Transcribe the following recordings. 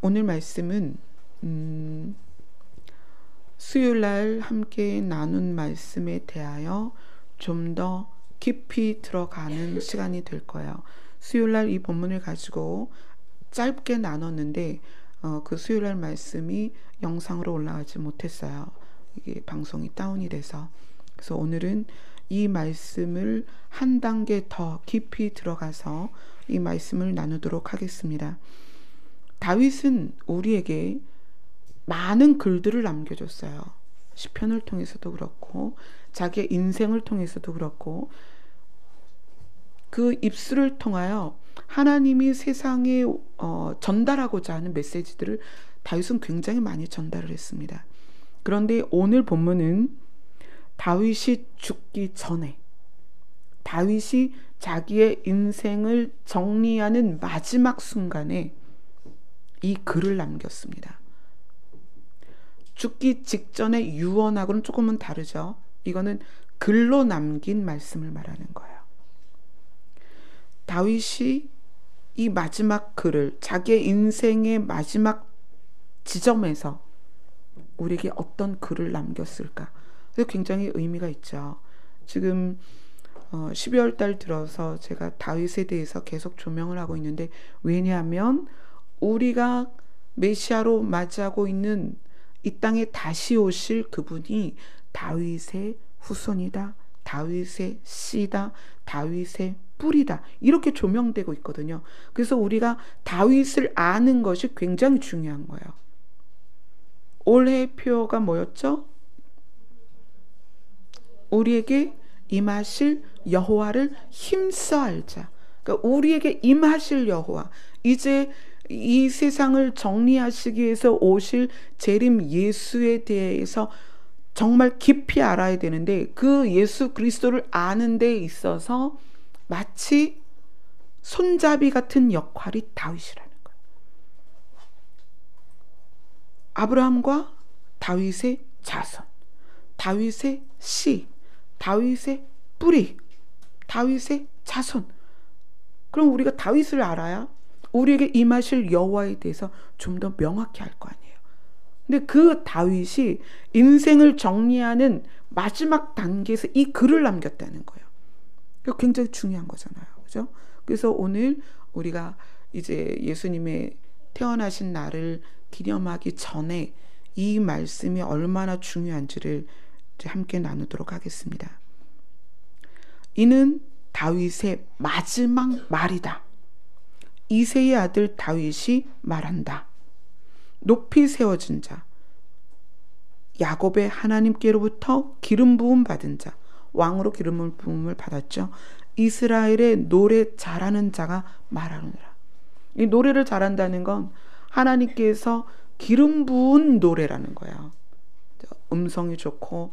오늘 말씀은 수요일날 함께 나눈 말씀에 대하여 좀 더 깊이 들어가는 시간이 될 거예요. 수요일날 이 본문을 가지고 짧게 나눴는데 그 수요일날 말씀이 영상으로 올라가지 못했어요. 이게 방송이 다운이 돼서. 그래서 오늘은 이 말씀을 한 단계 더 깊이 들어가서 이 말씀을 나누도록 하겠습니다. 다윗은 우리에게 많은 글들을 남겨줬어요. 시편을 통해서도 그렇고 자기의 인생을 통해서도 그렇고 그 입술을 통하여 하나님이 세상에 전달하고자 하는 메시지들을 다윗은 굉장히 많이 전달을 했습니다. 그런데 오늘 본문은 다윗이 죽기 전에 다윗이 자기의 인생을 정리하는 마지막 순간에 이 글을 남겼습니다. 죽기 직전의 유언하고는 조금은 다르죠. 이거는 글로 남긴 말씀을 말하는 거예요. 다윗이 이 마지막 글을 자기의 인생의 마지막 지점에서 우리에게 어떤 글을 남겼을까? 그래서 굉장히 의미가 있죠. 지금 12월 달 들어서 제가 다윗에 대해서 계속 조명을 하고 있는데, 왜냐하면 우리가 메시아로 맞이하고 있는 이 땅에 다시 오실 그분이 다윗의 후손이다, 다윗의 씨다, 다윗의 뿌리다, 이렇게 조명되고 있거든요. 그래서 우리가 다윗을 아는 것이 굉장히 중요한 거예요. 올해의 표어가 뭐였죠? 우리에게 임하실 여호와를 힘써 알자. 그러니까 우리에게 임하실 여호와, 이제 이 세상을 정리하시기 위해서 오실 재림 예수에 대해서 정말 깊이 알아야 되는데, 그 예수 그리스도를 아는 데 있어서 마치 손잡이 같은 역할이 다윗이라는 거예요. 아브라함과 다윗의 자손, 다윗의 씨, 다윗의 뿌리, 다윗의 자손. 그럼 우리가 다윗을 알아야 우리에게 임하실 여호와에 대해서 좀 더 명확히 알 거 아니에요. 근데 그 다윗이 인생을 정리하는 마지막 단계에서 이 글을 남겼다는 거예요. 그게 굉장히 중요한 거잖아요. 그죠? 그래서 오늘 우리가 이제 예수님의 태어나신 날을 기념하기 전에 이 말씀이 얼마나 중요한지를 이제 함께 나누도록 하겠습니다. 이는 다윗의 마지막 말이다. 이새의 아들 다윗이 말한다. 높이 세워진 자, 야곱의 하나님께로부터 기름 부음 받은 자, 왕으로 기름 부음을 받았죠. 이스라엘의 노래 잘하는 자가 말하노라. 이 노래를 잘한다는 건 하나님께서 기름 부은 노래라는 거예요. 음성이 좋고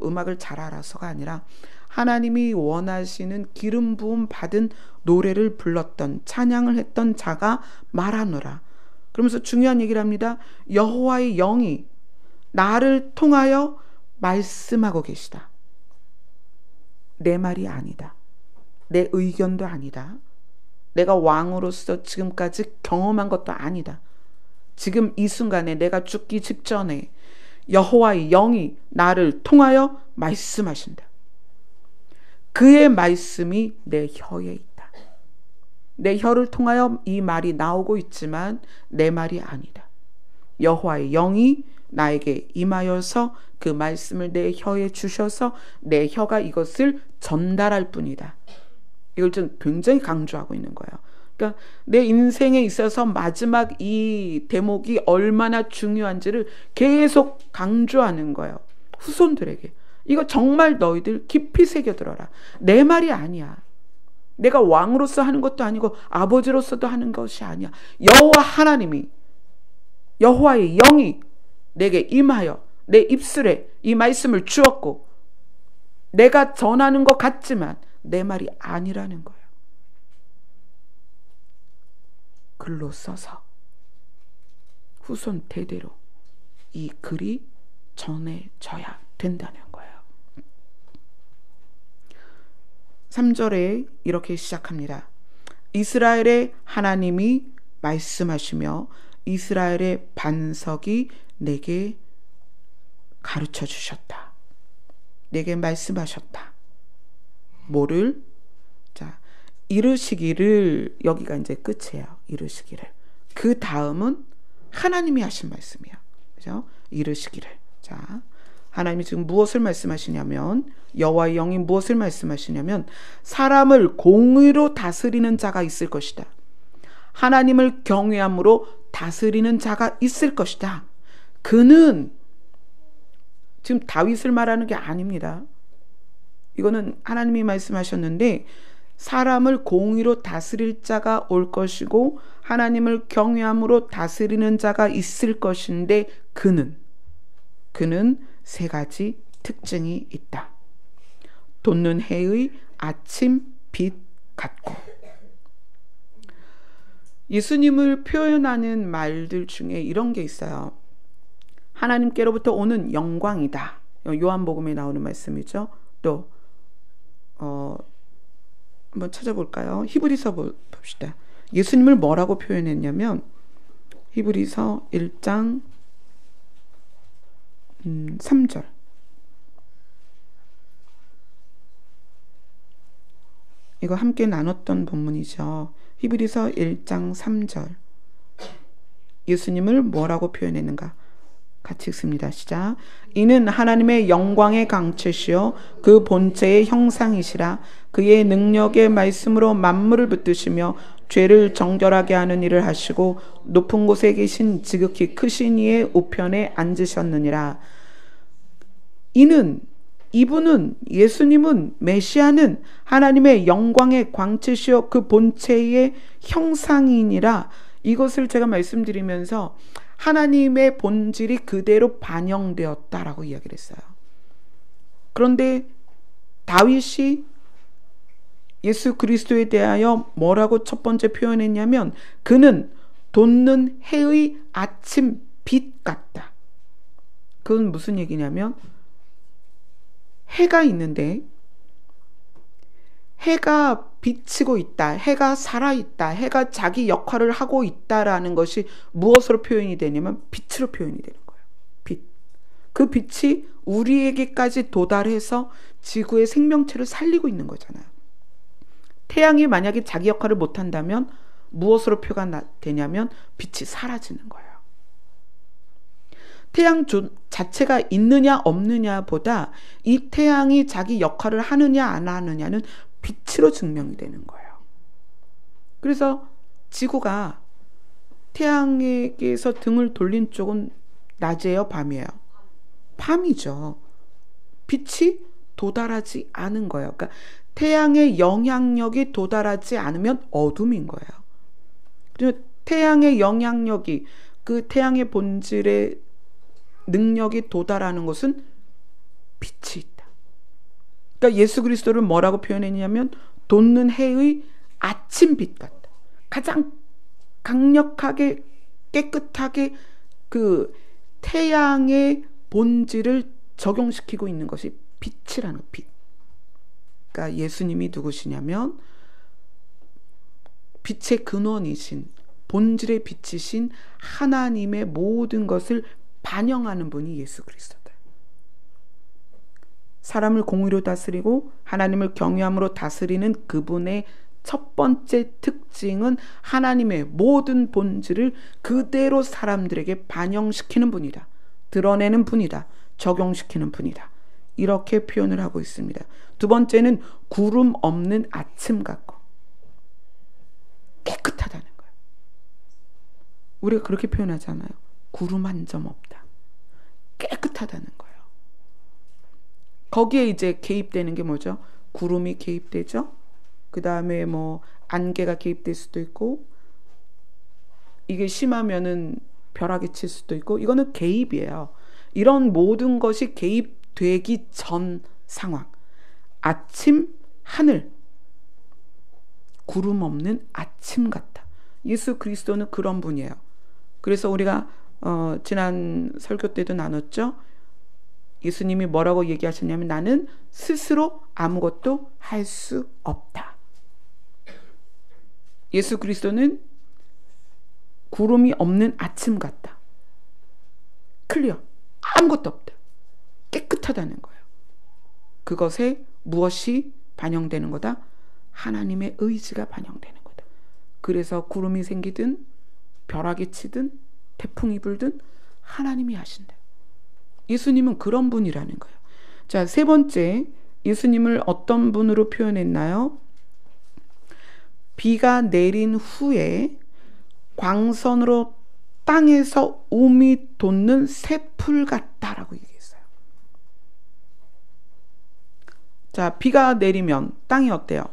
음악을 잘 알아서가 아니라 하나님이 원하시는 기름 부음 받은 노래를 불렀던, 찬양을 했던 자가 말하노라. 그러면서 중요한 얘기를 합니다. 여호와의 영이 나를 통하여 말씀하고 계시다. 내 말이 아니다. 내 의견도 아니다. 내가 왕으로서 지금까지 경험한 것도 아니다. 지금 이 순간에 내가 죽기 직전에 여호와의 영이 나를 통하여 말씀하신다. 그의 말씀이 내 혀에 있다. 내 혀를 통하여 이 말이 나오고 있지만 내 말이 아니다. 여호와의 영이 나에게 임하여서 그 말씀을 내 혀에 주셔서 내 혀가 이것을 전달할 뿐이다. 이걸 좀 굉장히 강조하고 있는 거예요. 그러니까 내 인생에 있어서 마지막 이 대목이 얼마나 중요한지를 계속 강조하는 거예요. 후손들에게. 이거 정말 너희들 깊이 새겨들어라. 내 말이 아니야. 내가 왕으로서 하는 것도 아니고 아버지로서도 하는 것이 아니야. 여호와 하나님이, 여호와의 영이 내게 임하여 내 입술에 이 말씀을 주었고, 내가 전하는 것 같지만 내 말이 아니라는 거예요. 글로 써서 후손 대대로 이 글이 전해져야 된다는 거예요. 3절에 이렇게 시작합니다. 이스라엘의 하나님이 말씀하시며 이스라엘의 반석이 내게 가르쳐 주셨다. 내게 말씀하셨다. 뭐를? 자, 이르시기를, 여기가 이제 끝이에요. 이르시기를. 그 다음은 하나님이 하신 말씀이에요. 그죠? 이르시기를. 자, 하나님이 지금 무엇을 말씀하시냐면, 여호와의 영이 무엇을 말씀하시냐면, 사람을 공의로 다스리는 자가 있을 것이다. 하나님을 경외함으로 다스리는 자가 있을 것이다. 그는, 지금 다윗을 말하는 게 아닙니다. 이거는 하나님이 말씀하셨는데, 사람을 공의로 다스릴 자가 올 것이고 하나님을 경외함으로 다스리는 자가 있을 것인데, 그는 세 가지 특징이 있다. 돋는 해의 아침 빛 같고. 예수님을 표현하는 말들 중에 이런 게 있어요. 하나님께로부터 오는 영광이다. 요한복음에 나오는 말씀이죠. 또 한번 찾아볼까요? 히브리서 봅시다. 예수님을 뭐라고 표현했냐면, 히브리서 1장 3절. 이거 함께 나눴던 본문이죠. 히브리서 1장 3절. 예수님을 뭐라고 표현했는가? 같이 읽습니다. 시작. 이는 하나님의 영광의 강체시요 그 본체의 형상이시라. 그의 능력의 말씀으로 만물을 붙드시며 죄를 정결하게 하는 일을 하시고 높은 곳에 계신 지극히 크신 이의 우편에 앉으셨느니라. 이분은, 예수님은, 메시아는 하나님의 영광의 광채시요 그 본체의 형상이니라. 이것을 제가 말씀드리면서 하나님의 본질이 그대로 반영되었다라고 이야기를 했어요. 그런데 다윗이 예수 그리스도에 대하여 뭐라고 첫 번째 표현했냐면, 그는 돋는 해의 아침 빛 같다. 그건 무슨 얘기냐면, 해가 있는데 해가 비치고 있다, 해가 살아있다, 해가 자기 역할을 하고 있다라는 것이 무엇으로 표현이 되냐면 빛으로 표현이 되는 거예요. 빛. 그 빛이 우리에게까지 도달해서 지구의 생명체를 살리고 있는 거잖아요. 태양이 만약에 자기 역할을 못한다면 무엇으로 표가 되냐면 빛이 사라지는 거예요. 태양 자체가 있느냐 없느냐 보다 이 태양이 자기 역할을 하느냐 안 하느냐는 빛으로 증명이 되는 거예요. 그래서 지구가 태양에게서 등을 돌린 쪽은 낮이에요, 밤이에요? 밤이죠. 빛이 도달하지 않은 거예요. 그러니까 태양의 영향력이 도달하지 않으면 어둠인 거예요. 그리고 태양의 영향력이, 그 태양의 본질의 능력이 도달하는 것은 빛이 있다. 그러니까 예수 그리스도를 뭐라고 표현했냐면 돋는 해의 아침빛 같다. 가장 강력하게 깨끗하게 그 태양의 본질을 적용시키고 있는 것이 빛이라는 빛. 그러니까 예수님이 누구시냐면 빛의 근원이신, 본질의 빛이신 하나님의 모든 것을 반영하는 분이 예수 그리스도다. 사람을 공의로 다스리고 하나님을 경외함으로 다스리는 그분의 첫 번째 특징은 하나님의 모든 본질을 그대로 사람들에게 반영시키는 분이다. 드러내는 분이다. 적용시키는 분이다. 이렇게 표현을 하고 있습니다. 두 번째는 구름 없는 아침 같고 깨끗하다는 거예요. 우리가 그렇게 표현하잖아요. 구름 한 점 없다. 깨끗하다는 거예요. 거기에 이제 개입되는 게 뭐죠? 구름이 개입되죠. 그 다음에 뭐 안개가 개입될 수도 있고, 이게 심하면은 벼락이 칠 수도 있고, 이거는 개입이에요. 이런 모든 것이 개입되기 전 상황. 아침 하늘, 구름 없는 아침 같다. 예수 그리스도는 그런 분이에요. 그래서 우리가 지난 설교 때도 나눴죠. 예수님이 뭐라고 얘기하셨냐면 나는 스스로 아무것도 할 수 없다. 예수 그리스도는 구름이 없는 아침 같다. 클리어. 아무것도 없다. 깨끗하다는 거예요. 그것에 무엇이 반영되는 거다? 하나님의 의지가 반영되는 거다. 그래서 구름이 생기든 벼락이 치든 태풍이 불든 하나님이 하신다. 예수님은 그런 분이라는 거예요. 자, 세 번째, 예수님을 어떤 분으로 표현했나요? 비가 내린 후에 광선으로 땅에서 움이 돋는 새풀 같다라고 얘기했어요. 자, 비가 내리면 땅이 어때요?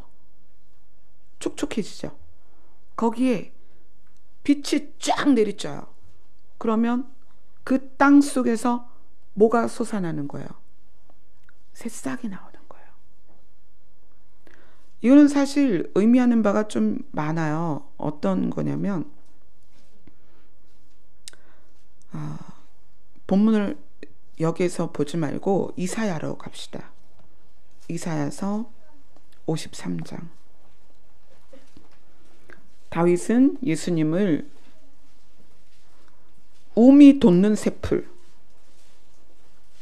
촉촉해지죠. 거기에 빛이 쫙 내리쳐요. 그러면 그 땅 속에서 뭐가 솟아나는 거예요? 새싹이 나오는 거예요. 이거는 사실 의미하는 바가 좀 많아요. 어떤 거냐면 본문을 여기에서 보지 말고 이사야로 갑시다. 이사야서 53장. 다윗은 예수님을 움이 돋는 새풀,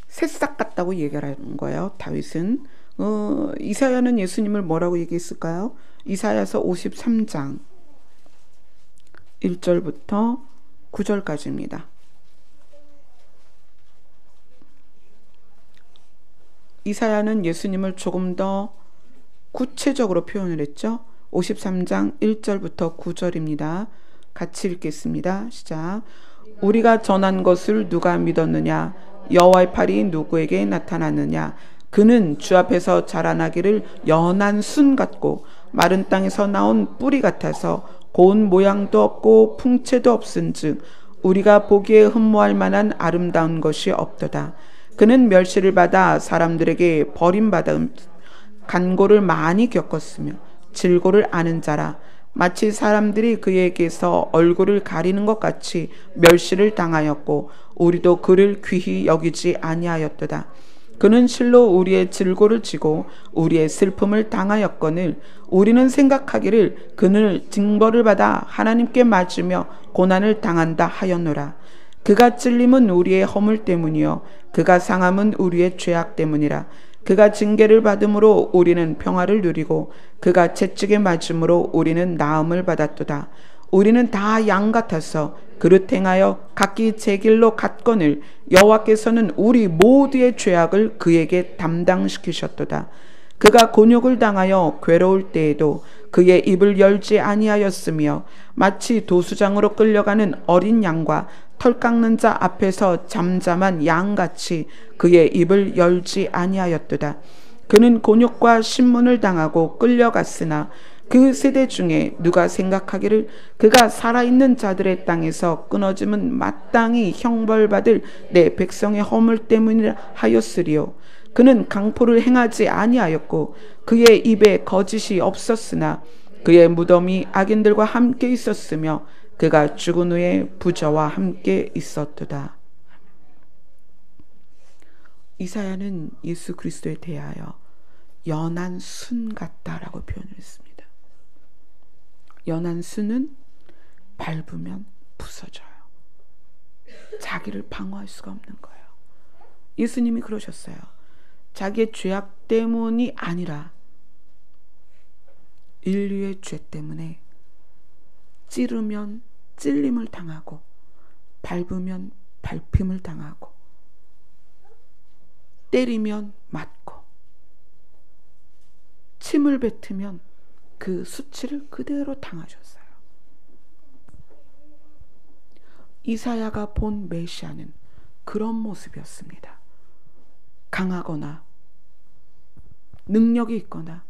새싹 같다고 얘기하는 거예요. 다윗은. 이사야는 예수님을 뭐라고 얘기했을까요? 이사야서 53장 1절부터 9절까지입니다. 이사야는 예수님을 조금 더 구체적으로 표현을 했죠. 53장 1절부터 9절입니다. 같이 읽겠습니다. 시작. 우리가 전한 것을 누가 믿었느냐? 여호와의 팔이 누구에게 나타났느냐? 그는 주 앞에서 자라나기를 연한 순 같고 마른 땅에서 나온 뿌리 같아서 고운 모양도 없고 풍채도 없은즉 우리가 보기에 흠모할 만한 아름다운 것이 없도다. 그는 멸시를 받아 사람들에게 버림받아 간고를 많이 겪었으며 질고를 아는 자라. 마치 사람들이 그에게서 얼굴을 가리는 것 같이 멸시를 당하였고 우리도 그를 귀히 여기지 아니하였도다. 그는 실로 우리의 질고를 지고 우리의 슬픔을 당하였거늘 우리는 생각하기를 그는 징벌을 받아 하나님께 맞으며 고난을 당한다 하였노라. 그가 찔림은 우리의 허물 때문이요 그가 상함은 우리의 죄악 때문이라. 그가 징계를 받음으로 우리는 평화를 누리고 그가 채찍에 맞음으로 우리는 나음을 받았도다. 우리는 다 양 같아서 그릇 행하여 각기 제 길로 갔거늘 여호와께서는 우리 모두의 죄악을 그에게 담당시키셨도다. 그가 곤욕을 당하여 괴로울 때에도 그의 입을 열지 아니하였으며 마치 도수장으로 끌려가는 어린 양과 털 깎는 자 앞에서 잠잠한 양같이 그의 입을 열지 아니하였도다. 그는 곤욕과 신문을 당하고 끌려갔으나 그 세대 중에 누가 생각하기를 그가 살아있는 자들의 땅에서 끊어짐은 마땅히 형벌받을 내 백성의 허물 때문이라 하였으리요. 그는 강포를 행하지 아니하였고 그의 입에 거짓이 없었으나 그의 무덤이 악인들과 함께 있었으며 그가 죽은 후에 부자와 함께 있었도다. 이사야는 예수 그리스도에 대하여 연한 순 같다라고 표현을 했습니다. 연한 순은 밟으면 부서져요. 자기를 방어할 수가 없는 거예요. 예수님이 그러셨어요. 자기의 죄악 때문이 아니라 인류의 죄 때문에 찌르면 찔림을 당하고 밟으면 밟힘을 당하고 때리면 맞고 침을 뱉으면 그 수치를 그대로 당하셨어요. 이사야가 본 메시아는 그런 모습이었습니다. 강하거나 능력이 있거나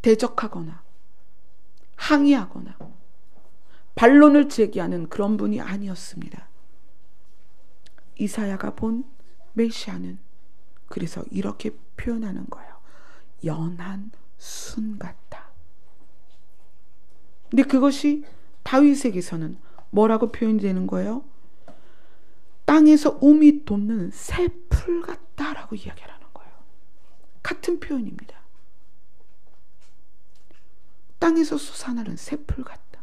대적하거나 항의하거나 반론을 제기하는 그런 분이 아니었습니다. 이사야가 본 메시아는 그래서 이렇게 표현하는 거예요. 연한 순 같다. 근데 그것이 다윗에게서는 뭐라고 표현이 되는 거예요? 땅에서 움이 돋는 새 풀 같다라고 이야기하는 거예요. 같은 표현입니다. 땅에서 솟아나는 새 풀 같다.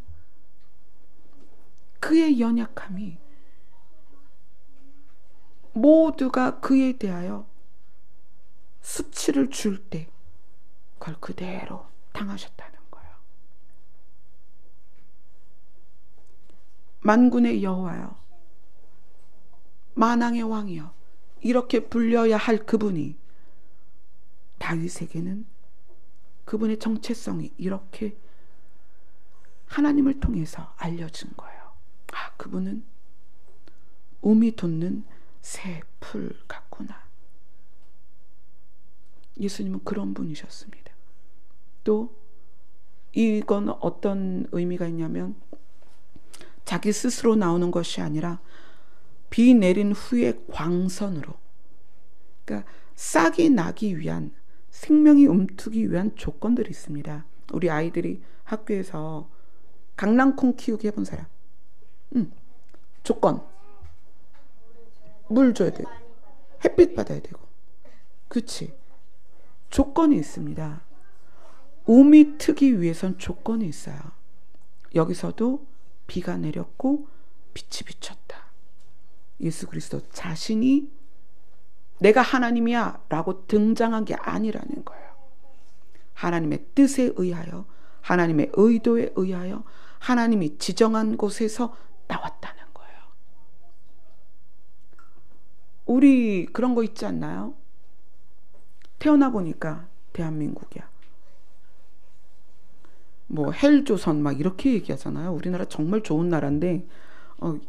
그의 연약함이 모두가 그에 대하여 수치를 줄 때 그걸 그대로 당하셨다는 거예요. 만군의 여호와여, 만왕의 왕이여, 이렇게 불려야 할 그분이 다윗에게는 그분의 정체성이 이렇게 하나님을 통해서 알려진 거예요. 아, 그분은 움이 돋는 새 풀 같구나. 예수님은 그런 분이셨습니다. 또 이건 어떤 의미가 있냐면 자기 스스로 나오는 것이 아니라 비 내린 후에 광선으로, 그러니까 싹이 나기 위한, 생명이 움트기 위한 조건들이 있습니다. 우리 아이들이 학교에서 강낭콩 키우기 해본 사람? 조건. 물 줘야 돼. 햇빛 받아야 되고. 그치? 조건이 있습니다. 움이 트기 위해선 조건이 있어요. 여기서도 비가 내렸고 빛이 비쳤다. 예수 그리스도 자신이 내가 하나님이야 라고 등장한 게 아니라는 거예요. 하나님의 뜻에 의하여, 하나님의 의도에 의하여 하나님이 지정한 곳에서 나왔다는 거예요. 우리 그런 거 있지 않나요? 태어나 보니까 대한민국이야. 뭐 헬조선 막 이렇게 얘기하잖아요. 우리나라 정말 좋은 나라인데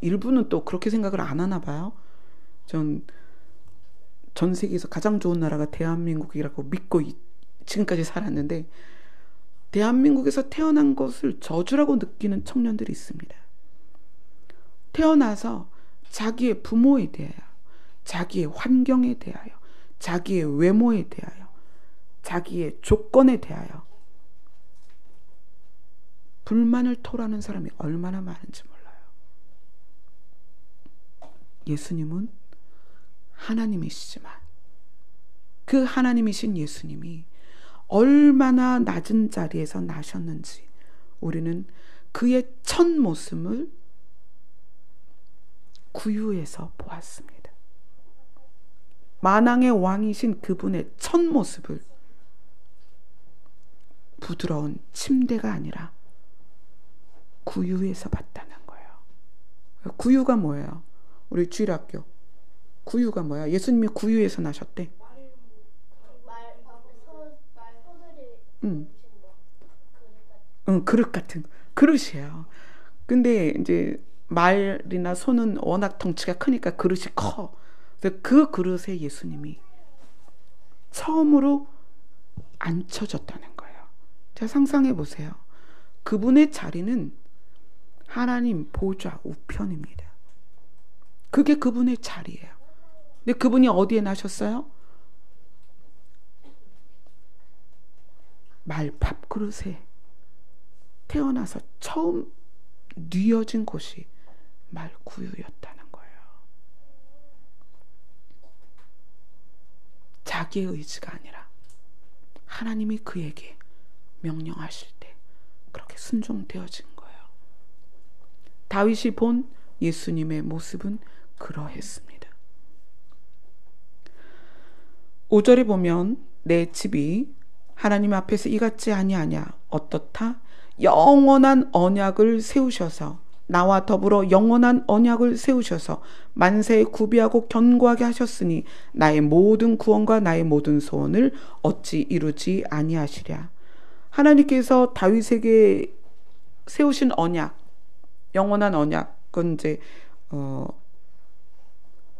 일부는 또 그렇게 생각을 안 하나 봐요. 전 세계에서 가장 좋은 나라가 대한민국이라고 믿고 지금까지 살았는데, 대한민국에서 태어난 것을 저주라고 느끼는 청년들이 있습니다. 태어나서 자기의 부모에 대하여, 자기의 환경에 대하여, 자기의 외모에 대하여, 자기의 조건에 대하여 불만을 토하는 사람이 얼마나 많은지 몰라요. 예수님은 하나님이시지만 그 하나님이신 예수님이 얼마나 낮은 자리에서 나셨는지 우리는 그의 첫 모습을 구유에서 보았습니다. 만왕의 왕이신 그분의 첫 모습을 부드러운 침대가 아니라 구유에서 봤다는 거예요. 구유가 뭐예요? 우리 주일학교 구유가 뭐야? 예수님이 구유에서 나셨대. 그릇 같은 그릇이에요. 근데 이제 말이나 소는 워낙 덩치가 크니까 그릇이 커. 그래서 그 그릇에 예수님이 처음으로 앉혀졌다는 거예요. 자, 상상해 보세요. 그분의 자리는 하나님 보좌 우편입니다. 그게 그분의 자리예요. 근데 그분이 어디에 나셨어요? 말 밥그릇에 태어나서 처음 뉘어진 곳이 말구유였다는 거예요. 자기의 의지가 아니라 하나님이 그에게 명령하실 때 그렇게 순종되어진 거예요. 다윗이 본 예수님의 모습은 그러했습니다. 5절에 보면 내 집이 하나님 앞에서 이같지 아니하냐 어떻다? 영원한 언약을 세우셔서 나와 더불어 영원한 언약을 세우셔서 만세에 구비하고 견고하게 하셨으니 나의 모든 구원과 나의 모든 소원을 어찌 이루지 아니하시랴. 하나님께서 다윗에게 세우신 언약, 영원한 언약, 그건 이제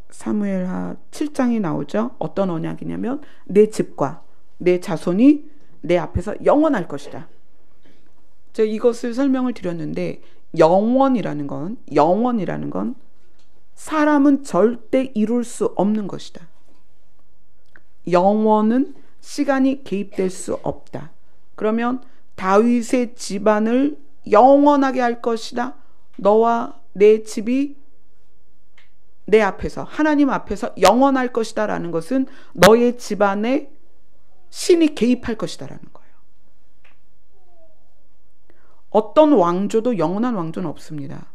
사무엘하 7장에 나오죠. 어떤 언약이냐면 내 집과 내 자손이 내 앞에서 영원할 것이다. 제가 이것을 설명을 드렸는데 영원이라는 건 사람은 절대 이룰 수 없는 것이다. 영원은 시간이 개입될 수 없다. 그러면 다윗의 집안을 영원하게 할 것이다. 너와 내 집이 내 앞에서, 하나님 앞에서 영원할 것이다 라는 것은 너의 집안에 신이 개입할 것이다 라는 거예요. 어떤 왕조도 영원한 왕조는 없습니다.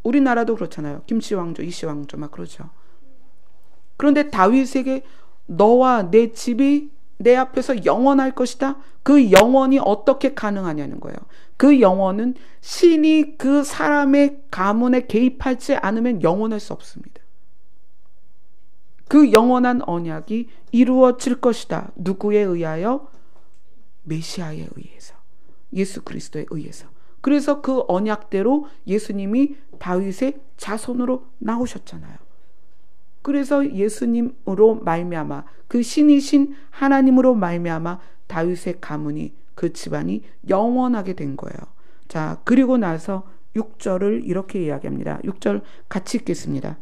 우리나라도 그렇잖아요. 김씨왕조, 이씨왕조 막 그러죠. 그런데 다윗에게 너와 내 집이 내 앞에서 영원할 것이다. 그 영원이 어떻게 가능하냐는 거예요. 그 영원은 신이 그 사람의 가문에 개입하지 않으면 영원할 수 없습니다. 그 영원한 언약이 이루어질 것이다. 누구에 의하여? 메시아에 의해서. 예수 그리스도에 의해서. 그래서 그 언약대로 예수님이 다윗의 자손으로 나오셨잖아요. 그래서 예수님으로 말미암아 그 신이신 하나님으로 말미암아 다윗의 가문이 그 집안이 영원하게 된 거예요. 자, 그리고 나서 6절을 이렇게 이야기합니다. 6절 같이 읽겠습니다.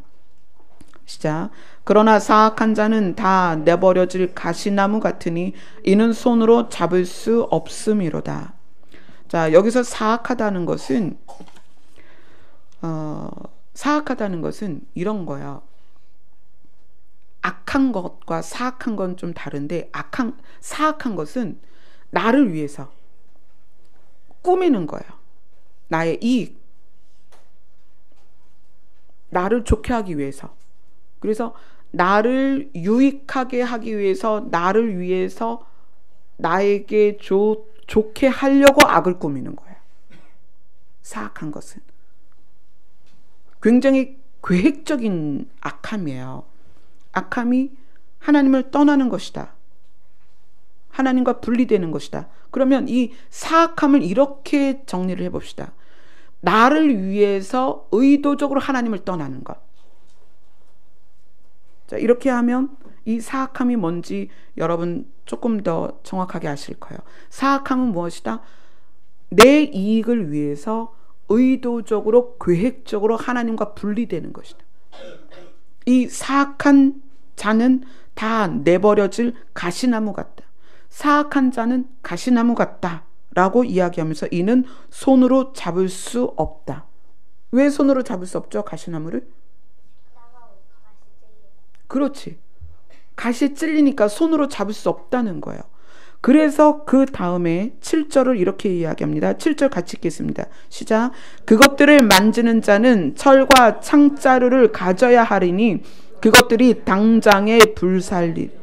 시작. 그러나 사악한 자는 다 내버려질 가시나무 같으니 이는 손으로 잡을 수 없음이로다. 자, 여기서 사악하다는 것은 이런 거예요. 악한 것과 사악한 건 좀 다른데 사악한 것은 나를 위해서 꾸미는 거예요. 나의 이익, 나를 좋게 하기 위해서. 그래서 나를 유익하게 하기 위해서, 나를 위해서 나에게 좋게 하려고 악을 꾸미는 거예요. 사악한 것은 굉장히 계획적인 악함이에요. 악함이 하나님을 떠나는 것이다. 하나님과 분리되는 것이다. 그러면 이 사악함을 이렇게 정리를 해봅시다. 나를 위해서 의도적으로 하나님을 떠나는 것. 자, 이렇게 하면 이 사악함이 뭔지 여러분 조금 더 정확하게 아실 거예요. 사악함은 무엇이다? 내 이익을 위해서 의도적으로 계획적으로 하나님과 분리되는 것이다. 이 사악한 자는 다 내버려질 가시나무 같다. 사악한 자는 가시나무 같다 라고 이야기하면서 이는 손으로 잡을 수 없다. 왜 손으로 잡을 수 없죠? 가시나무를? 그렇지. 가시에 찔리니까 손으로 잡을 수 없다는 거예요. 그래서 그 다음에 7절을 이렇게 이야기합니다. 7절 같이 읽겠습니다. 시작. 그것들을 만지는 자는 철과 창자루를 가져야 하리니 그것들이 당장에 불살리리로다.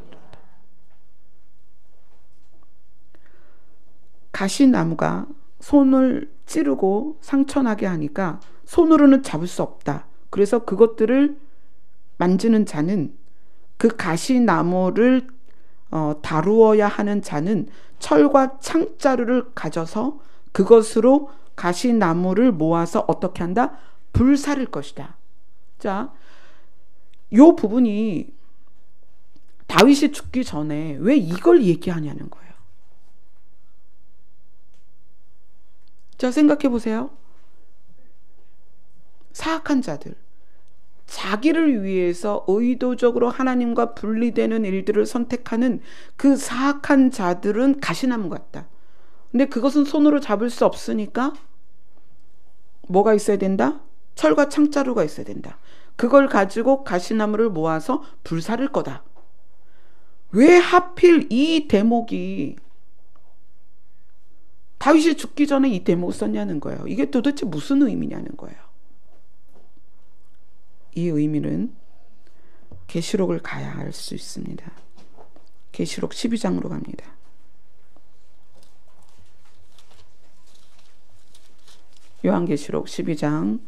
가시나무가 손을 찌르고 상처나게 하니까 손으로는 잡을 수 없다. 그래서 그것들을 만지는 자는, 그 가시나무를 다루어야 하는 자는 철과 창자루를 가져서 그것으로 가시나무를 모아서 어떻게 한다? 불사를 것이다. 자, 요 부분이 다윗이 죽기 전에 왜 이걸 얘기하냐는 거예요. 자, 생각해 보세요. 사악한 자들, 자기를 위해서 의도적으로 하나님과 분리되는 일들을 선택하는 그 사악한 자들은 가시나무 같다. 근데 그것은 손으로 잡을 수 없으니까 뭐가 있어야 된다? 철과 창자루가 있어야 된다. 그걸 가지고 가시나무를 모아서 불사를 거다. 왜 하필 이 대목이 다윗이 죽기 전에 이 대목을 썼냐는 거예요. 이게 도대체 무슨 의미냐는 거예요. 이 의미는 계시록을 가야 알 수 있습니다. 계시록 12장으로 갑니다. 요한계시록 12장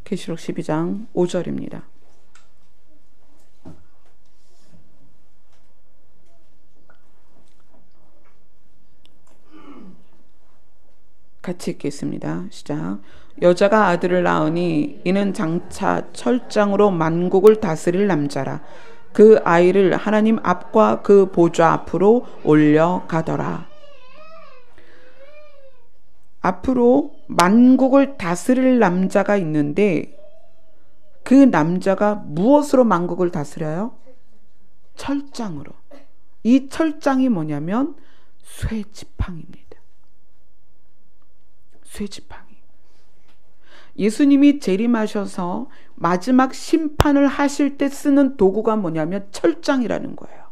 계시록 12장 5절입니다. 같이 읽겠습니다. 시작. 여자가 아들을 낳으니 이는 장차 철장으로 만국을 다스릴 남자라. 그 아이를 하나님 앞과 그 보좌 앞으로 올려가더라. 앞으로 만국을 다스릴 남자가 있는데 그 남자가 무엇으로 만국을 다스려요? 철장으로. 이 철장이 뭐냐면 쇠지팡이입니다. 쇠지팡이. 예수님이 재림하셔서 마지막 심판을 하실 때 쓰는 도구가 뭐냐면 철장이라는 거예요.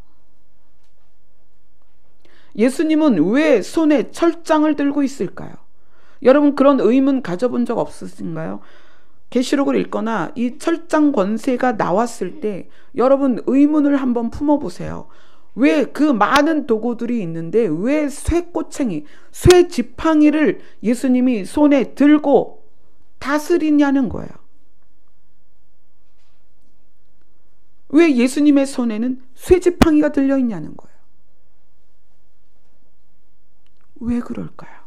예수님은 왜 손에 철장을 들고 있을까요? 여러분 그런 의문 가져본 적 없으신가요? 계시록을 읽거나 이 철장 권세가 나왔을 때 여러분 의문을 한번 품어보세요. 왜 그 많은 도구들이 있는데 왜 쇠꼬챙이, 쇠지팡이를 예수님이 손에 들고 다스리냐는 거예요. 왜 예수님의 손에는 쇠지팡이가 들려있냐는 거예요. 왜 그럴까요?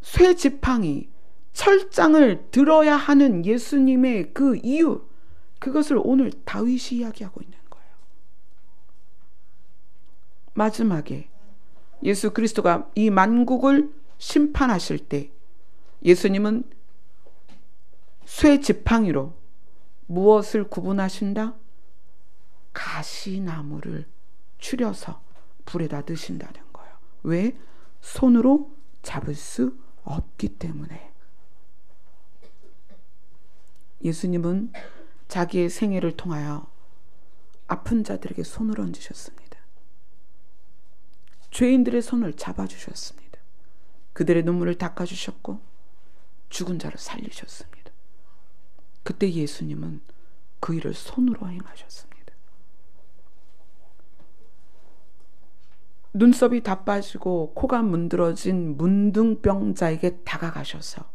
쇠지팡이, 철장을 들어야 하는 예수님의 그 이유, 그것을 오늘 다윗이 이야기하고 있는 거예요. 마지막에 예수 그리스도가 이 만국을 심판하실 때 예수님은 쇠지팡이로 무엇을 구분하신다? 가시나무를 추려서 불에다 드신다는 거예요. 왜? 손으로 잡을 수 없기 때문에. 예수님은 자기의 생애를 통하여 아픈 자들에게 손을 얹으셨습니다. 죄인들의 손을 잡아주셨습니다. 그들의 눈물을 닦아주셨고 죽은 자를 살리셨습니다. 그때 예수님은 그 일을 손으로 행하셨습니다. 눈썹이 다 빠지고 코가 문드러진 문둥병자에게 다가가셔서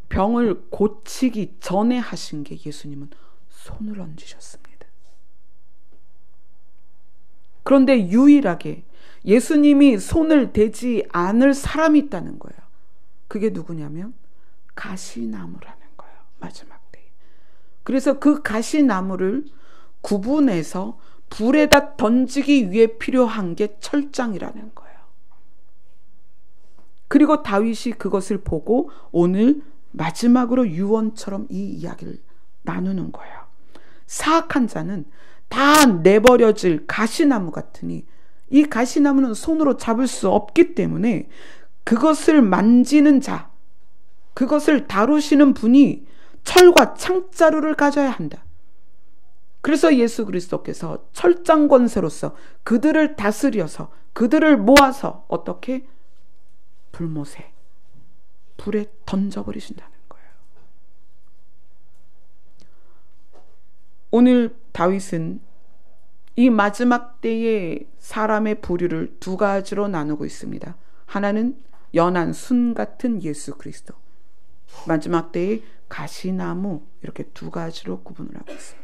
병을 고치기 전에 하신 게 예수님은 손을 얹으셨습니다. 그런데 유일하게 예수님이 손을 대지 않을 사람이 있다는 거예요. 그게 누구냐면 가시나무라는 거예요. 마지막 때에. 그래서 그 가시나무를 구분해서 불에다 던지기 위해 필요한 게 철장이라는 거예요. 그리고 다윗이 그것을 보고 오늘 마지막으로 유언처럼 이 이야기를 나누는 거예요. 사악한 자는 다 내버려질 가시나무 같으니 이 가시나무는 손으로 잡을 수 없기 때문에 그것을 만지는 자, 그것을 다루시는 분이 철과 창자루를 가져야 한다. 그래서 예수 그리스도께서 철장 권세로서 그들을 다스려서 그들을 모아서 어떻게? 불못에 불에 던져버리신다는 거예요. 오늘 다윗은 이 마지막 때의 사람의 부류를 두 가지로 나누고 있습니다. 하나는 연한 순 같은 예수 그리스도, 마지막 때의 가시나무, 이렇게 두 가지로 구분을 하고 있습니다.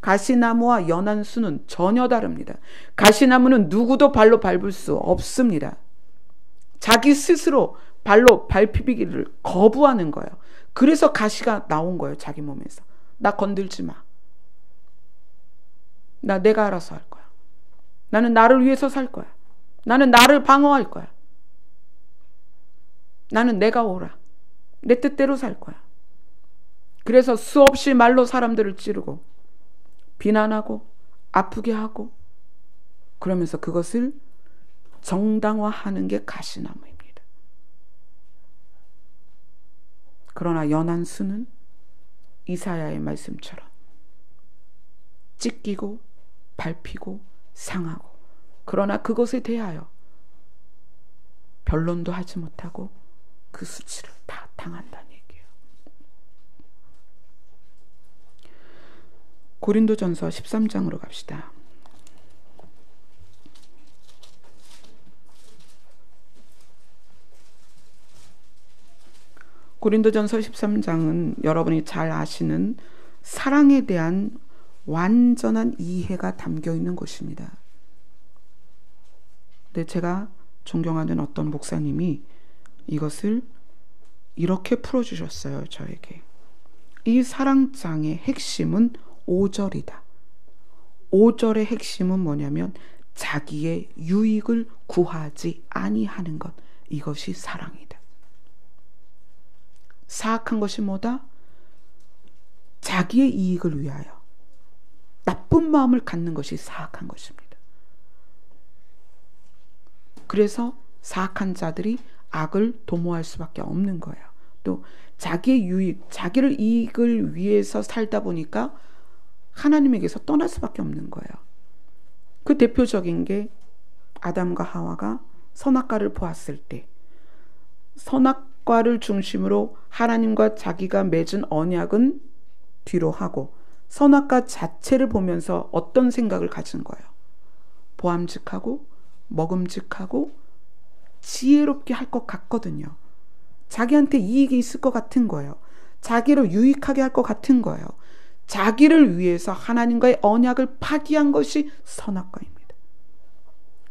가시나무와 연한 순은 전혀 다릅니다. 가시나무는 누구도 발로 밟을 수 없습니다. 자기 스스로 발로 밟히기를 거부하는 거예요. 그래서 가시가 나온 거예요. 자기 몸에서. 나 건들지 마. 내가 알아서 할 거야. 나는 나를 위해서 살 거야. 나는 나를 방어할 거야. 나는 내가 오라. 내 뜻대로 살 거야. 그래서 수없이 말로 사람들을 찌르고 비난하고 아프게 하고 그러면서 그것을 정당화하는 게 가시나무입니다. 그러나 연한 순은 이사야의 말씀처럼 찢기고 밟히고 상하고, 그러나 그것에 대하여 변론도 하지 못하고 그 수치를 다 당한다는 얘기예요. 고린도전서 13장으로 갑시다. 고린도전서 13장은 여러분이 잘 아시는 사랑에 대한 완전한 이해가 담겨 있는 곳입니다. 근데 제가 존경하는 어떤 목사님이 이것을 이렇게 풀어주셨어요. 저에게. 이 사랑장의 핵심은 5절이다. 5절의 핵심은 뭐냐면 자기의 유익을 구하지 아니하는 것, 이것이 사랑이다. 사악한 것이 뭐다? 자기의 이익을 위하여 나쁜 마음을 갖는 것이 사악한 것입니다. 그래서 사악한 자들이 악을 도모할 수밖에 없는 거예요. 또 자기의 유익, 자기를 이익을 위해서 살다 보니까 하나님에게서 떠날 수밖에 없는 거예요. 그 대표적인 게 아담과 하와가 선악과를 보았을 때 선악과를 중심으로 하나님과 자기가 맺은 언약은 뒤로 하고 선악과 자체를 보면서 어떤 생각을 가진 거예요. 보암직하고 먹음직하고 지혜롭게 할 것 같거든요. 자기한테 이익이 있을 것 같은 거예요. 자기를 유익하게 할 것 같은 거예요. 자기를 위해서 하나님과의 언약을 파기한 것이 선악과입니다.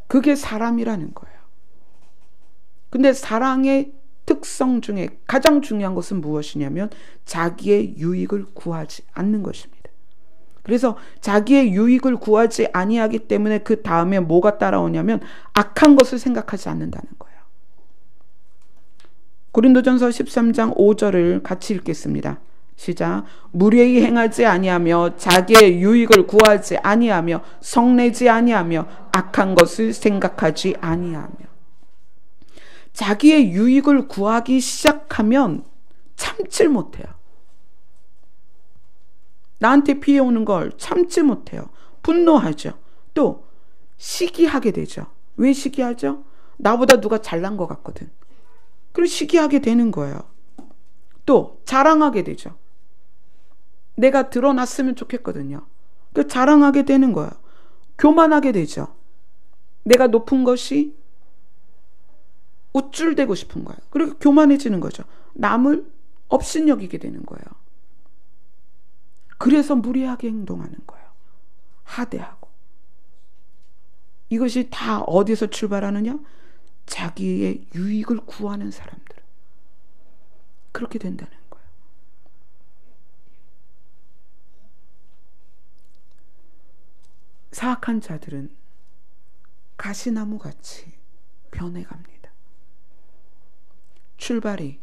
그게 사람이라는 거예요. 근데 사랑의 특성 중에 가장 중요한 것은 무엇이냐면 자기의 유익을 구하지 않는 것입니다. 그래서 자기의 유익을 구하지 아니하기 때문에 그 다음에 뭐가 따라오냐면 악한 것을 생각하지 않는다는 거예요. 고린도전서 13장 5절을 같이 읽겠습니다. 시작. 무례히 행하지 아니하며 자기의 유익을 구하지 아니하며 성내지 아니하며 악한 것을 생각하지 아니하며. 자기의 유익을 구하기 시작하면 참질 못해요. 나한테 피해 오는 걸 참지 못해요. 분노하죠. 또 시기하게 되죠. 왜 시기하죠? 나보다 누가 잘난 것 같거든. 그리고 시기하게 되는 거예요. 또 자랑하게 되죠. 내가 드러났으면 좋겠거든요. 그 자랑하게 되는 거예요. 교만하게 되죠. 내가 높은 것이 우쭐대고 싶은 거예요. 그리고 교만해지는 거죠. 남을 업신여기게 되는 거예요. 그래서 무례하게 행동하는 거예요. 하대하고. 이것이 다 어디서 출발하느냐? 자기의 유익을 구하는 사람들. 그렇게 된다는 거예요. 사악한 자들은 가시나무같이 변해갑니다. 출발이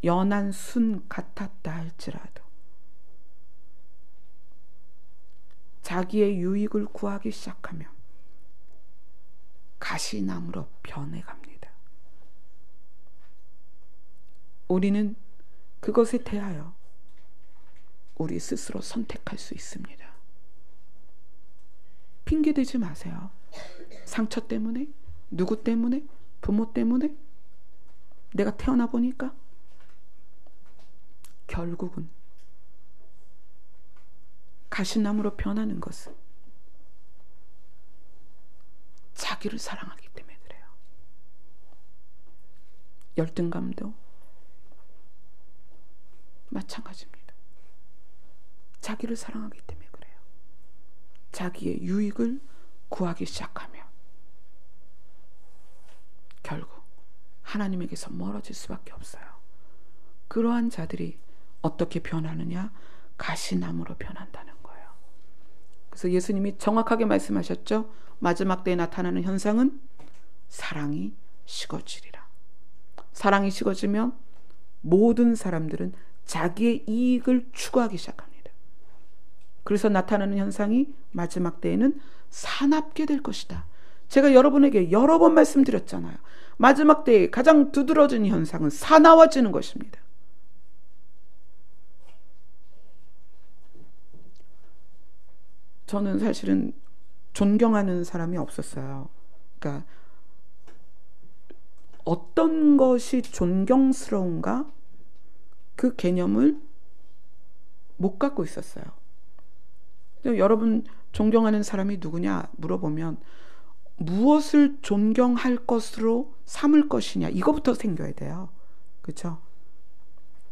연한 순 같았다 할지라도 자기의 유익을 구하기 시작하면 가시나무로 변해갑니다. 우리는 그것에 대하여 우리 스스로 선택할 수 있습니다. 핑계대지 마세요. 상처 때문에, 누구 때문에, 부모 때문에, 내가 태어나 보니까 결국은 가시나무로 변하는 것은 자기를 사랑하기 때문에 그래요. 열등감도 마찬가지입니다. 자기를 사랑하기 때문에 그래요. 자기의 유익을 구하기 시작하면 결국 하나님에게서 멀어질 수밖에 없어요. 그러한 자들이 어떻게 변하느냐? 가시나무로 변한다는 거예요. 그래서 예수님이 정확하게 말씀하셨죠. 마지막 때에 나타나는 현상은 사랑이 식어지리라. 사랑이 식어지면 모든 사람들은 자기의 이익을 추구하기 시작합니다. 그래서 나타나는 현상이 마지막 때에는 사납게 될 것이다. 제가 여러분에게 여러 번 말씀드렸잖아요. 마지막 때에 가장 두드러진 현상은 사나워지는 것입니다. 저는 사실은 존경하는 사람이 없었어요. 그러니까 어떤 것이 존경스러운가? 그 개념을 못 갖고 있었어요. 여러분 존경하는 사람이 누구냐 물어보면 무엇을 존경할 것으로 삼을 것이냐 이거부터 생겨야 돼요. 그렇죠?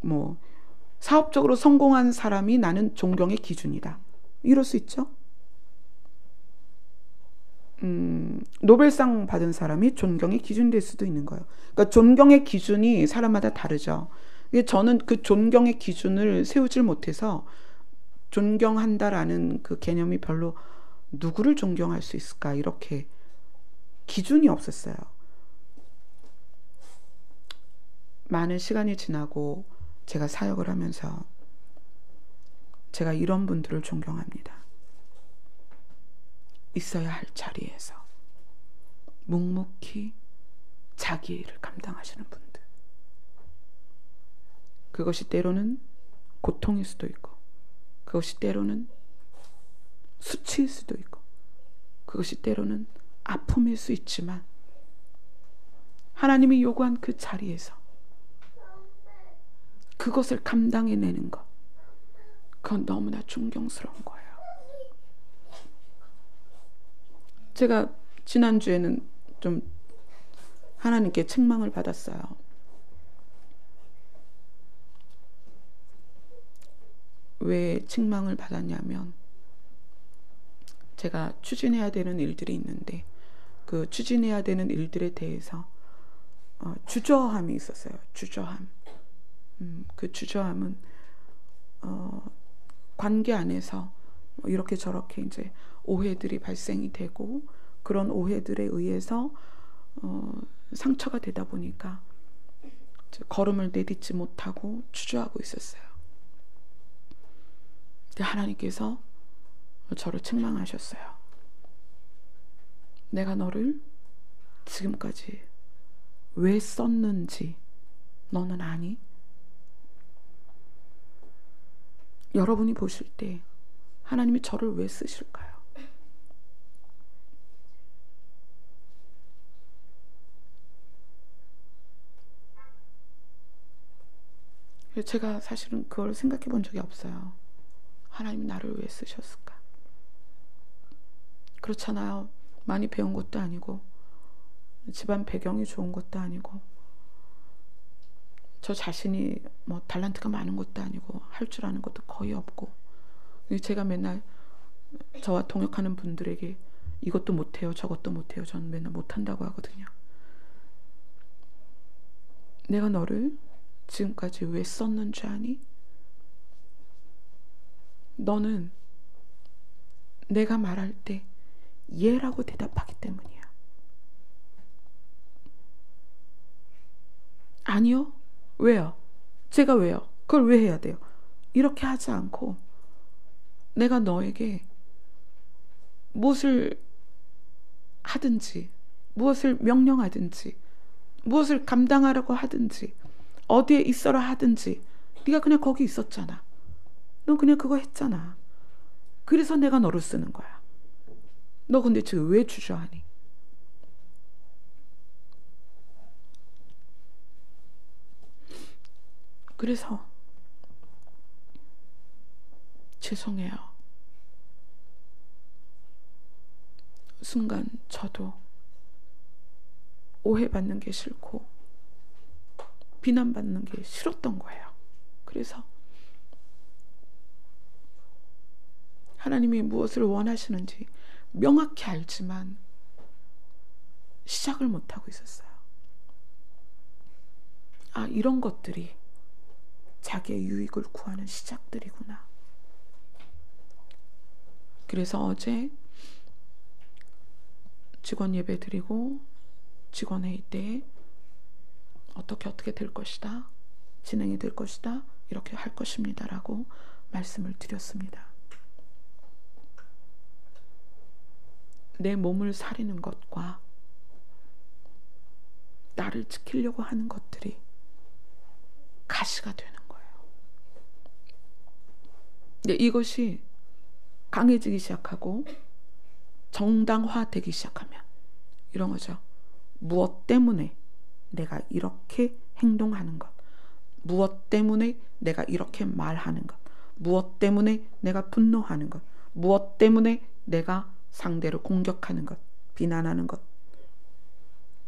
뭐 사업적으로 성공한 사람이 나는 존경의 기준이다. 이럴 수 있죠? 노벨상 받은 사람이 존경의 기준이 될 수도 있는 거예요. 그러니까 존경의 기준이 사람마다 다르죠. 저는 그 존경의 기준을 세우질 못해서 존경한다라는 그 개념이 별로 누구를 존경할 수 있을까 이렇게 기준이 없었어요. 많은 시간이 지나고 제가 사역을 하면서 제가 이런 분들을 존경합니다. 있어야 할 자리에서 묵묵히 자기의 일을 감당하시는 분들. 그것이 때로는 고통일 수도 있고, 그것이 때로는 수치일 수도 있고, 그것이 때로는 아픔일 수 있지만, 하나님이 요구한 그 자리에서 그것을 감당해내는 것, 그건 너무나 존경스러운 거예요. 제가 지난주에는 좀 하나님께 책망을 받았어요. 왜 책망을 받았냐면, 제가 추진해야 되는 일들이 있는데 그 추진해야 되는 일들에 대해서 주저함이 있었어요. 주저함. 그 주저함은 관계 안에서 이렇게 저렇게 이제 오해들이 발생이 되고, 그런 오해들에 의해서 상처가 되다 보니까 걸음을 내딛지 못하고 주저하고 있었어요. 근데 하나님께서 저를 책망하셨어요. 내가 너를 지금까지 왜 썼는지 너는 아니? 여러분이 보실 때 하나님이 저를 왜 쓰실까요? 제가 사실은 그걸 생각해 본 적이 없어요. 하나님이 나를 왜 쓰셨을까? 그렇잖아요. 많이 배운 것도 아니고, 집안 배경이 좋은 것도 아니고, 저 자신이 뭐 달란트가 많은 것도 아니고, 할 줄 아는 것도 거의 없고, 제가 맨날 저와 동역하는 분들에게 이것도 못해요, 저것도 못해요, 저는 맨날 못한다고 하거든요. 내가 너를 지금까지 왜 썼는 줄 아니? 너는 내가 말할 때 예라고 대답하기 때문이야. 아니요? 왜요? 제가 왜요? 그걸 왜 해야 돼요? 이렇게 하지 않고, 내가 너에게 무엇을 하든지, 무엇을 명령하든지, 무엇을 감당하라고 하든지, 어디에 있어라 하든지, 네가 그냥 거기 있었잖아. 넌 그냥 그거 했잖아. 그래서 내가 너를 쓰는 거야. 너 근데 지금 왜 주저하니? 그래서 죄송해요. 순간 저도 오해받는 게 싫고 비난받는 게 싫었던 거예요. 그래서 하나님이 무엇을 원하시는지 명확히 알지만 시작을 못하고 있었어요. 아, 이런 것들이 자기의 유익을 구하는 시작들이구나. 그래서 어제 직원 예배 드리고 직원 회의 때 어떻게 될 것이다, 진행이 될 것이다, 이렇게 할 것입니다 라고 말씀을 드렸습니다. 내 몸을 사리는 것과 나를 지키려고 하는 것들이 가시가 되는 거예요. 근데 이것이 강해지기 시작하고 정당화되기 시작하면 이런 거죠. 무엇 때문에 내가 이렇게 행동하는 것, 무엇 때문에 내가 이렇게 말하는 것, 무엇 때문에 내가 분노하는 것, 무엇 때문에 내가 상대를 공격하는 것, 비난하는 것,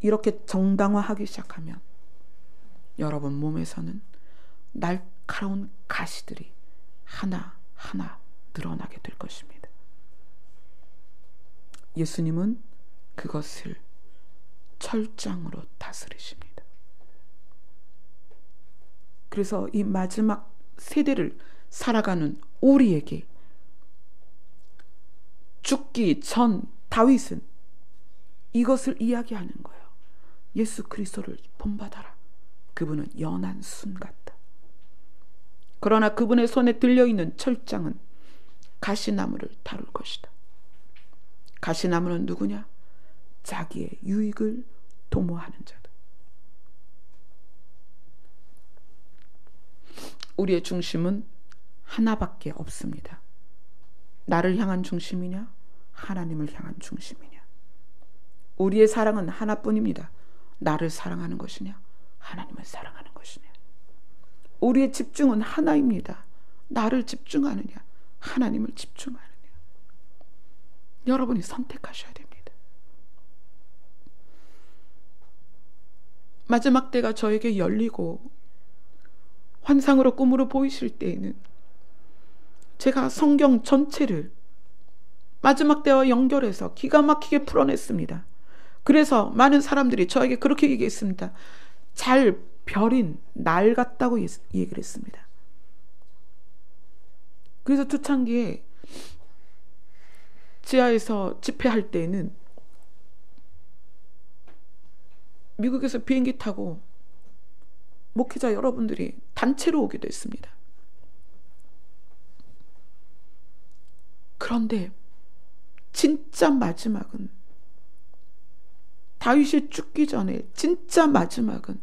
이렇게 정당화하기 시작하면 여러분 몸에서는 날카로운 가시들이 하나하나 늘어나게 될 것입니다. 예수님은 그것을 철장으로 다스리십니다. 그래서 이 마지막 세대를 살아가는 우리에게 죽기 전 다윗은 이것을 이야기하는 거예요. 예수 그리스도를 본받아라. 그분은 연한 순 같다. 그러나 그분의 손에 들려있는 철장은 가시나무를 다룰 것이다. 가시나무는 누구냐? 자기의 유익을 도모하는 자들. 우리의 중심은 하나밖에 없습니다. 나를 향한 중심이냐, 하나님을 향한 중심이냐. 우리의 사랑은 하나뿐입니다. 나를 사랑하는 것이냐, 하나님을 사랑하는 것이냐. 우리의 집중은 하나입니다. 나를 집중하느냐, 하나님을 집중하느냐. 여러분이 선택하셔야 됩니다. 마지막 때가 저에게 열리고 환상으로 꿈으로 보이실 때에는 제가 성경 전체를 마지막 때와 연결해서 기가 막히게 풀어냈습니다. 그래서 많은 사람들이 저에게 그렇게 얘기했습니다. 잘 벼린 날 같다고 얘기를 했습니다. 그래서 초창기에 지하에서 집회할 때에는 미국에서 비행기 타고 목회자 여러분들이 단체로 오기도 했습니다. 그런데 진짜 마지막은, 다윗이 죽기 전에 진짜 마지막은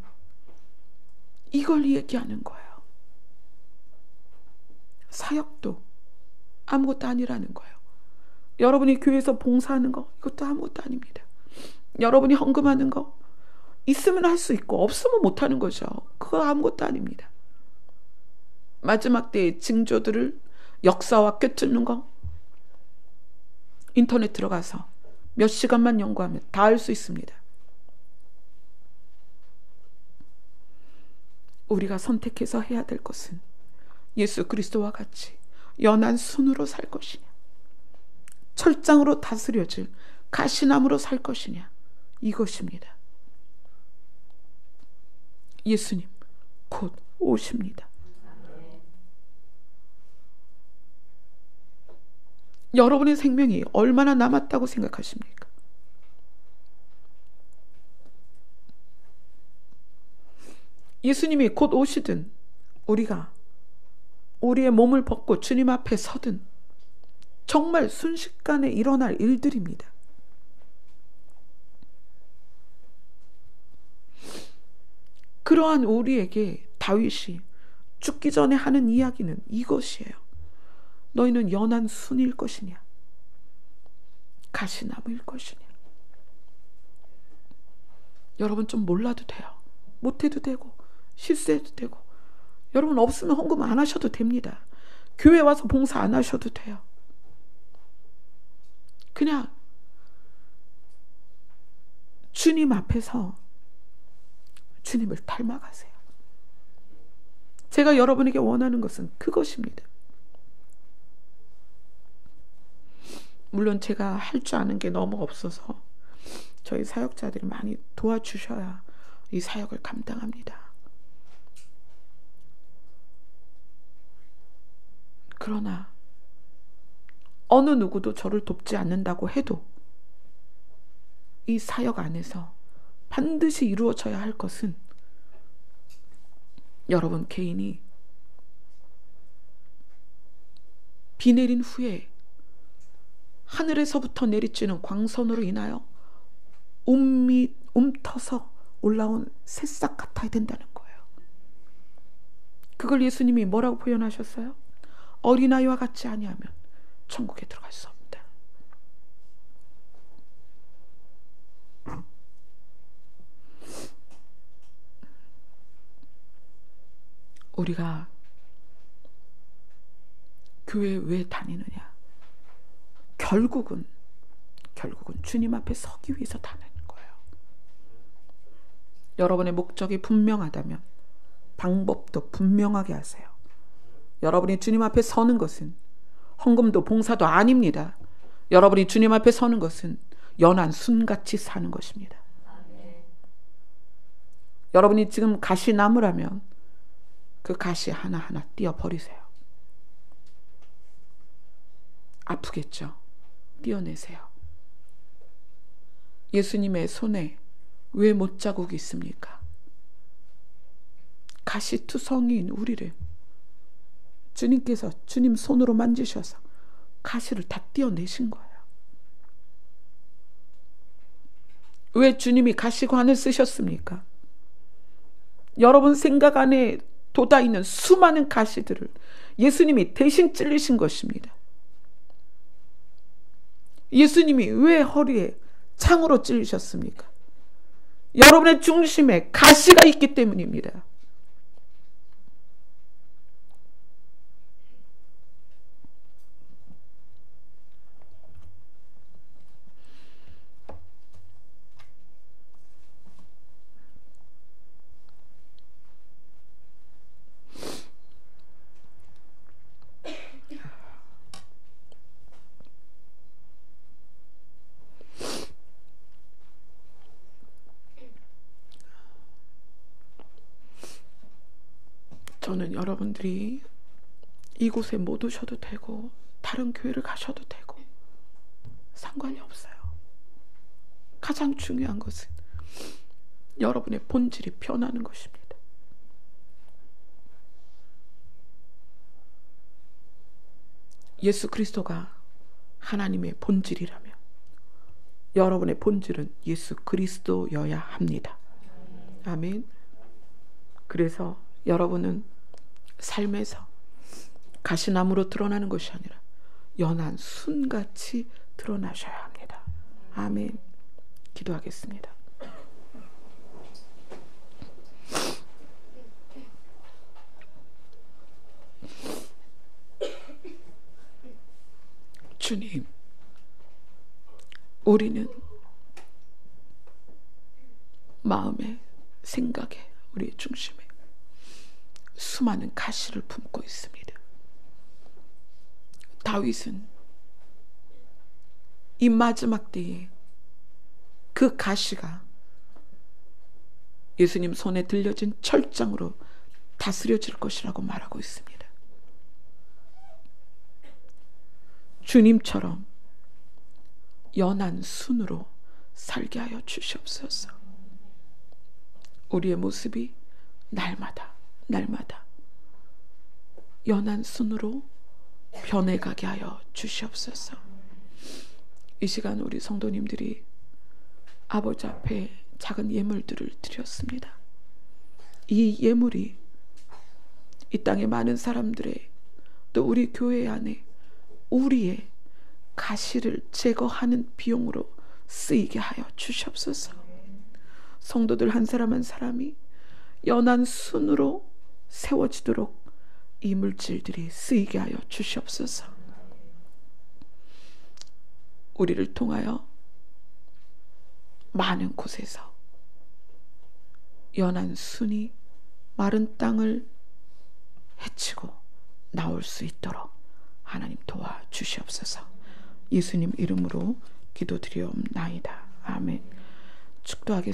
이걸 얘기하는 거예요. 사역도 아무것도 아니라는 거예요. 여러분이 교회에서 봉사하는 거, 이것도 아무것도 아닙니다. 여러분이 헌금하는 거, 있으면 할 수 있고 없으면 못하는 거죠. 그거 아무것도 아닙니다. 마지막 때의 징조들을 역사와 꿰뚫는 거, 인터넷 들어가서 몇 시간만 연구하면 다 알 수 있습니다. 우리가 선택해서 해야 될 것은 예수 그리스도와 같이 연한 순으로 살 것이냐, 철장으로 다스려질 가시나무로 살 것이냐, 이것입니다. 예수님 곧 오십니다. 여러분의 생명이 얼마나 남았다고 생각하십니까? 예수님이 곧 오시든 우리가 우리의 몸을 벗고 주님 앞에 서든 정말 순식간에 일어날 일들입니다. 그러한 우리에게 다윗이 죽기 전에 하는 이야기는 이것이에요. 너희는 연한 순일 것이냐, 가시나무일 것이냐. 여러분 좀 몰라도 돼요. 못해도 되고 실수해도 되고, 여러분 없으면 헌금 안 하셔도 됩니다. 교회 와서 봉사 안 하셔도 돼요. 그냥 주님 앞에서 주님을 닮아가세요. 제가 여러분에게 원하는 것은 그것입니다. 물론 제가 할 줄 아는 게 너무 없어서 저희 사역자들이 많이 도와주셔야 이 사역을 감당합니다. 그러나 어느 누구도 저를 돕지 않는다고 해도 이 사역 안에서 반드시 이루어져야 할 것은 여러분 개인이 비 내린 후에 하늘에서부터 내리쬐는 광선으로 인하여 움터서 올라온 새싹 같아야 된다는 거예요. 그걸 예수님이 뭐라고 표현하셨어요? 어린아이와 같지 아니하면 천국에 들어갈 수 없다. 우리가 교회에 왜 다니느냐? 결국은 주님 앞에 서기 위해서 다니는 거예요. 여러분의 목적이 분명하다면 방법도 분명하게 하세요. 여러분이 주님 앞에 서는 것은 헌금도 봉사도 아닙니다. 여러분이 주님 앞에 서는 것은 연한 순같이 사는 것입니다. 여러분이 지금 가시나무라면 그 가시 하나하나 띄어버리세요. 아프겠죠? 띄어내세요. 예수님의 손에 왜 못자국이 있습니까? 가시투성이인 우리를 주님께서 주님 손으로 만지셔서 가시를 다 띄어내신 거예요. 왜 주님이 가시관을 쓰셨습니까? 여러분 생각 안에 돋아있는 수많은 가시들을 예수님이 대신 찔리신 것입니다. 예수님이 왜 허리에 창으로 찔리셨습니까? 여러분의 중심에 가시가 있기 때문입니다. 저는 여러분들이 이곳에 못 오셔도 되고 다른 교회를 가셔도 되고 상관이 없어요. 가장 중요한 것은 여러분의 본질이 변하는 것입니다. 예수 그리스도가 하나님의 본질이라면 여러분의 본질은 예수 그리스도여야 합니다. 아멘. 그래서 여러분은 삶에서 가시나무로 드러나는 것이 아니라 연한 순같이 드러나셔야 합니다. 아멘. 기도하겠습니다. 주님, 우리는 마음에, 생각에, 우리의 중심에 수많은 가시를 품고 있습니다. 다윗은 이 마지막 때에 그 가시가 예수님 손에 들려진 철장으로 다스려질 것이라고 말하고 있습니다. 주님처럼 연한 순으로 살게 하여 주시옵소서. 우리의 모습이 날마다 연한 순으로 변해가게 하여 주시옵소서. 이 시간 우리 성도님들이 아버지 앞에 작은 예물들을 드렸습니다. 이 예물이 이 땅의 많은 사람들의, 또 우리 교회 안에 우리의 가시를 제거하는 비용으로 쓰이게 하여 주시옵소서. 성도들 한 사람 한 사람이 연한 순으로 세워지도록 이 물질들이 쓰이게 하여 주시옵소서. 우리를 통하여 많은 곳에서 연한 순이 마른 땅을 헤치고 나올 수 있도록 하나님 도와주시옵소서. 예수님 이름으로 기도드리옵나이다. 아멘. 축도하겠습니다.